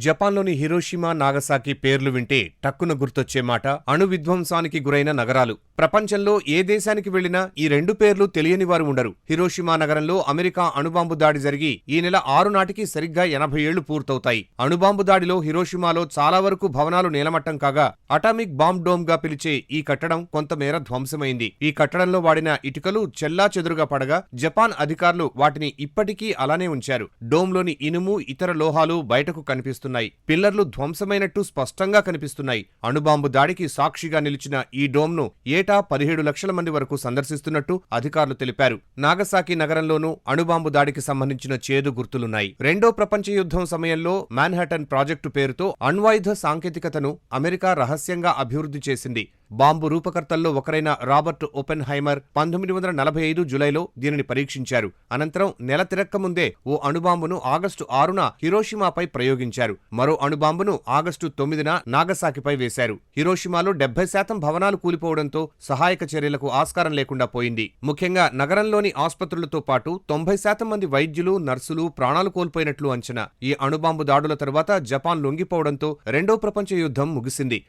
జపాన్లోని Hiroshima, Nagasaki పేర్లు వింటే టక్కున గుర్తొచ్చే మాట అణు విధ్వంసానికి గురైన నగరాలు. ప్రపంచంలో ఏ దేశానికి వెళ్లినా ఈ రెండు పేర్లు తెలియని వారు ఉండరు. హిరోషిమా నగరంలో అమెరికా అణుబాంబు దాడి జరిగి ఈ నెల 6 నాటికి సరిగ్గా 80 ఏళ్లు పూర్తవుతాయి. అణుబాంబు దాడిలో హిరోషిమాలో చాలా వరకు భవనాలు నేలమట్టం కాగా అటామిక్ బాంబ్ డోమ్ గా పిలిచే ఈ కట్టడం కొంతమేర ధ్వంసమైంది. ఈ కట్టడంలో వాడిన ఇటుకలు చెల్లాచెదురుగా పడగా జపాన్ అధికారులు వాటిని ఇప్పటికీ అలానే ఉంచారు. డోమ్లోని ఇనుము, ఇతర లోహాలు బయటకు కనిపిస్తున్నాయి. పిల్లర్లు ధ్వంసమైనట్టు స్పష్టంగా కనిపిస్తున్నాయి. అణుబాంబు దాడికి సాక్షిగా నిలిచిన ఈ డోమ్ను ఏటా 17 లక్షల మంది వరకు సందర్శిస్తున్నట్టు అధికారులు తెలిపారు. నాగసాకి నగరంలోనూ అణుబాంబు దాడికి సంబంధించిన చేదు గుర్తులున్నాయి. రెండో ప్రపంచ యుద్ధం సమయంలో మాన్హాటన్ ప్రాజెక్టు పేరుతో అణ్వాయుధ సాంకేతికతను అమెరికా రహస్యంగా అభివృద్ధి చేసింది. బాంబు రూపకర్తల్లో ఒకరైన రాబర్ట్ ఓపెన్హైమర్ 1945 జులైలో దీనిని పరీక్షించారు. అనంతరం నెల తిరక్కముందే ఓ అణుబాంబును ఆగస్టు 6న హిరోషిమాపై ప్రయోగించారు. మరో అణుబాంబును ఆగస్టు 9న నాగసాకిపై వేశారు. హిరోషిమాలో 70% భవనాలు కూలిపోవడంతో సహాయక చర్యలకు ఆస్కారం లేకుండా పోయింది. ముఖ్యంగా నగరంలోని ఆస్పత్రులతో పాటు 90% మంది వైద్యులు, నర్సులు ప్రాణాలు కోల్పోయినట్లు అంచనా. ఈ అణుబాంబు దాడుల తరువాత జపాన్ లొంగిపోవడంతో రెండో ప్రపంచ యుద్ధం ముగిసింది.